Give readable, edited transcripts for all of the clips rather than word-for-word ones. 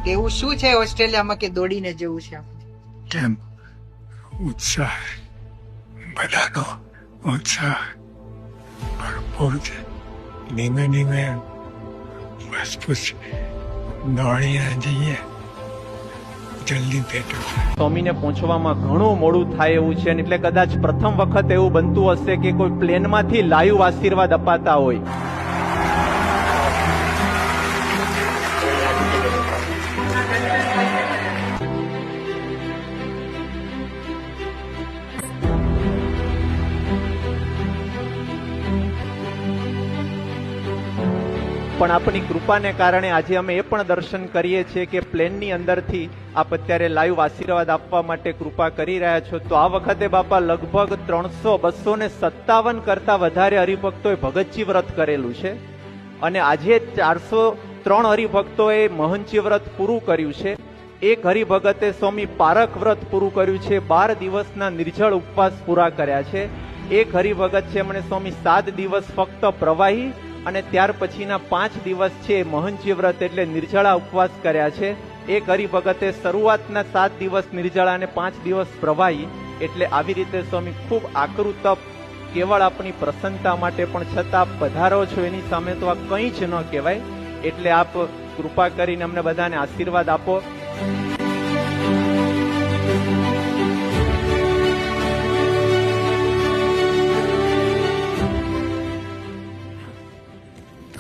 એવું શું છે ઓસ્ટ્રેલિયામાં કે દોડીને જવું છે? કેમ ઉત્સાહ, બધાનો ઉત્સાહ ભરપૂર છે. ધીમે ધીમે મજબૂત દોડીને જઈએ, જલ્દી ભેટો થાય. સ્વામીને પહોંચવામાં ઘણું મોડું થાય એવું છે, એટલે કદાચ પ્રથમ વખત એવું બનતું હશે કે કોઈ પ્લેનમાંથી લાઈવ આશીર્વાદ અપાતા હોય. પણ આપની કૃપાને કારણે આજે અમે એ પણ દર્શન કરીએ છીએ કે પ્લેનની અંદરથી આપ અત્યારે લાઈવ આશીર્વાદ આપવા માટે કૃપા કરી રહ્યા છો. તો આ વખતે બાપા લગભગ 257 કરતા વધારે હરિભક્તોએ ભગતજી વ્રત કરેલું છે અને આજે 403 હરિભક્તોએ મહંચી વ્રત પૂરું કર્યું છે. એક હરિભગતે સ્વામી પારક વ્રત પૂરું કર્યું છે, 12 દિવસના નિર્જળ ઉપવાસ પૂરા કર્યા છે. એક હરિભગત છે એમણે સ્વામી 7 દિવસ ફક્ત પ્રવાહી અને ત્યાર પછીના 5 દિવસ છે મહંચી વ્રત એટલે નિર્જળા ઉપવાસ કર્યા છે. એક હરિભગતે શરૂઆતના 7 દિવસ નિર્જળા અને 5 દિવસ પ્રવાહી, એટલે આવી રીતે સ્વામી ખૂબ આકરું તપ, કેવળ આપણી પ્રસન્નતા માટે પણ છતાં પધારો છો એની સામે તો આ કંઈ જ ન કહેવાય. એટલે આપ કૃપા કરીને અમને બધાને આશીર્વાદ આપો.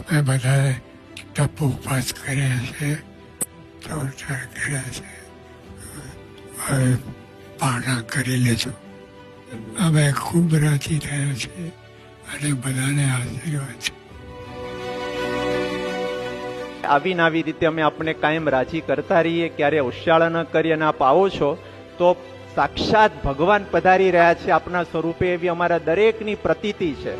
તમે બધાએ તપ ઉપવાસ કર્યા છે, પ્રવચન કર્યા છે, હવે પારણા કરી લેજો. અમે ખૂબ રાજી થયા છે અને બધાને આશીર્વાદ છે. આવીને આવી રીતે અમે આપણે કાયમ રાજી કરતા રહીએ, ક્યારે ઉશાળા ન કરીએ અને આપ આવો છો તો સાક્ષાત ભગવાન પધારી રહ્યા છે આપના સ્વરૂપે, એવી અમારા દરેકની પ્રતીતિ છે.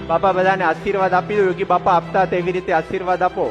બાપા બધાને આશીર્વાદ આપી દો. યોગી બાપા આપતા તેવી રીતે આશીર્વાદ આપો.